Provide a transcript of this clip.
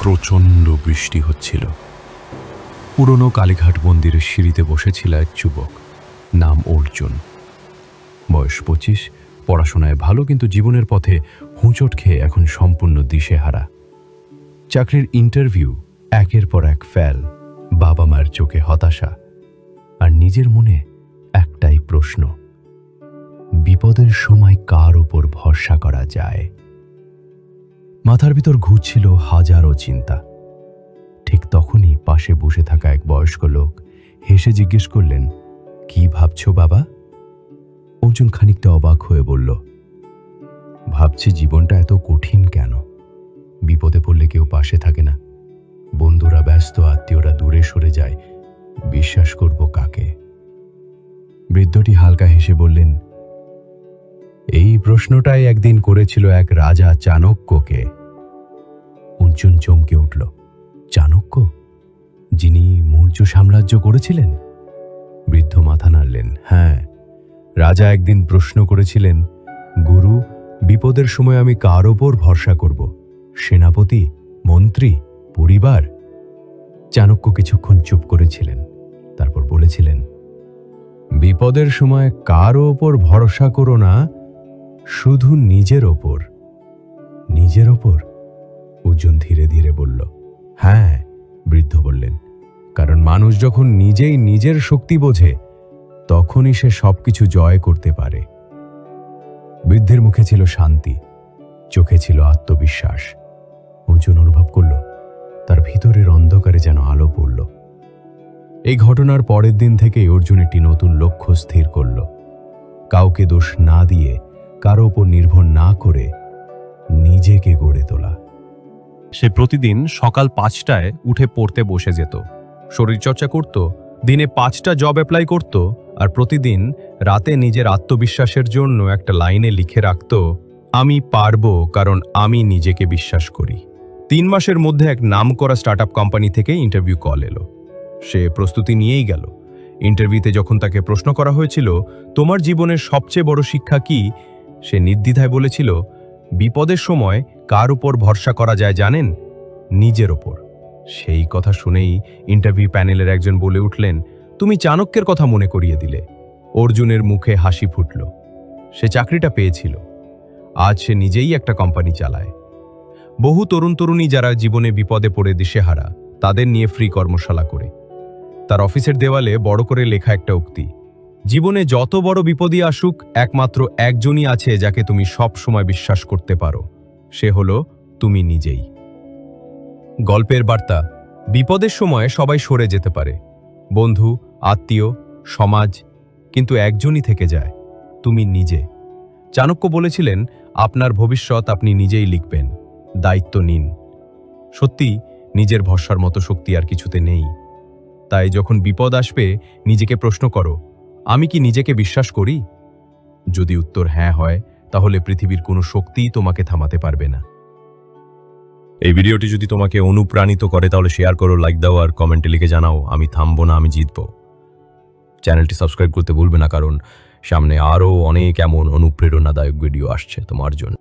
প্রচণ্ড বৃষ্টি হচ্ছিল। পুরনো কালীঘাট মন্দিরের সিঁড়িতে বসেছিল এক যুবক, নাম অর্জুন। বয়স 25, পড়াশোনায় ভালো, কিন্তু জীবনের পথে হোঁচট খেয়ে এখন সম্পূর্ণ দিশেহারা। চাকরির ইন্টারভিউ একের পর এক ফেল, বাবা মায়ের চোখে হতাশা, আর নিজের মনে একটাই প্রশ্ন: বিপদের সময় কার ওপর ভরসা করা যায়? মাথার ভিতর ঘুরছিল হাজারো চিন্তা। ঠিক তখনই পাশে বসে থাকা এক বয়স্ক লোক হেসে জিজ্ঞেস করলেন, কি ভাবছো বাবা? অর্জুন খানিকটা অবাক হয়ে বলল, ভাবছি জীবনটা এত কঠিন কেন? বিপদে পড়লে কেউ পাশে থাকে না, বন্ধুরা ব্যস্ত, আত্মীয়রা দূরে সরে যায়, বিশ্বাস করব কাকে? বৃদ্ধটি হালকা হেসে বললেন, এই প্রশ্নটাই একদিন করেছিল এক রাজা চাণক্যকে। অর্জুন চমকে উঠল, চাণক্য? যিনি মৌর্য সাম্রাজ্য করেছিলেন? বৃদ্ধ মাথা নাড়লেন, হ্যাঁ। রাজা একদিন প্রশ্ন করেছিলেন, গুরু, বিপদের সময় আমি কার ওপর ভরসা করব? সেনাপতি, মন্ত্রী, পরিবার? চাণক্য কিছুক্ষণ চুপ করেছিলেন, তারপর বলেছিলেন, বিপদের সময় কারো ওপর ভরসা করো না, শুধু নিজের ওপর। নিজের ওপর? অর্জুন ধীরে ধীরে বলল, হ্যাঁ। বৃদ্ধ বললেন, কারণ মানুষ যখন নিজেই নিজের শক্তি বোঝে, তখনই সে সবকিছু জয় করতে পারে। বৃদ্ধের মুখে ছিল শান্তি, চোখে ছিল আত্মবিশ্বাস। অর্জুন অনুভব করল তার ভিতরের অন্ধকারে যেন আলো পড়ল। এই ঘটনার পরের দিন থেকেই অর্জুন একটি নতুন লক্ষ্য স্থির করল, কাউকে দোষ না দিয়ে, কারো ওপর নির্ভর না করে নিজেকে গড়ে তোলা। সে প্রতিদিন সকাল 5টায় উঠে পড়তে বসে যেত, শরীরচর্চা করত, দিনে 5টা জব অ্যাপ্লাই করত, আর প্রতিদিন রাতে নিজের আত্মবিশ্বাসের জন্য একটা লাইনে লিখে রাখত, আমি পারবো কারণ আমি নিজেকে বিশ্বাস করি। 3 মাসের মধ্যে এক নামকরা স্টার্টআপ কোম্পানি থেকে ইন্টারভিউ কল এলো। সে প্রস্তুতি নিয়েই গেল। ইন্টারভিউতে যখন তাকে প্রশ্ন করা হয়েছিল, তোমার জীবনের সবচেয়ে বড় শিক্ষা কি, সে নির্দ্বিধায় বলেছিল, বিপদের সময় কার উপর ভরসা করা যায় জানেন? নিজের ওপর। সেই কথা শুনেই ইন্টারভিউ প্যানেলের একজন বলে উঠলেন, তুমি চাণক্যের কথা মনে করিয়ে দিলে। অর্জুনের মুখে হাসি ফুটল। সে চাকরিটা পেয়েছিল। আজ সে নিজেই একটা কোম্পানি চালায়। বহু তরুণ তরুণী যারা জীবনে বিপদে পড়ে দিশেহারা, তাদের নিয়ে ফ্রি কর্মশালা করে। তার অফিসের দেওয়ালে বড় করে লেখা একটা উক্তি, জীবনে যত বড় বিপদই আসুক, একমাত্র একজনই আছে যাকে তুমি সব সময় বিশ্বাস করতে পারো, সে হলো তুমি নিজেই। গল্পের বার্তা, বিপদের সময় সবাই সরে যেতে পারে, বন্ধু, আত্মীয়, সমাজ, কিন্তু একজনই থেকে যায়, তুমি নিজে। চাণক্য বলেছিলেন, আপনার ভবিষ্যৎ আপনি নিজেই লিখবেন, দায়িত্ব নিন। সত্যি, নিজের ভরসার মতো শক্তি আর কিছুতে নেই। তাই যখন বিপদ আসবে, নিজেকে প্রশ্ন করো, আমি কি নিজেকে বিশ্বাস করি? যদি উত্তর হ্যাঁ হয়, তাহলে পৃথিবীর কোনো শক্তিই তোমাকে থামাতে পারবে না। এই ভিডিওটি যদি তোমাকে অনুপ্রাণিত করে তাহলে শেয়ার করো, লাইক দাও, আর কমেন্টে লিখে জানাও, আমি থামবো না, আমি জিতবো। চ্যানেলটি সাবস্ক্রাইব করতে ভুলবে না, কারণ সামনে আরও অনেক এমন অনুপ্রেরণাদায়ক ভিডিও আসছে তোমার জন্য।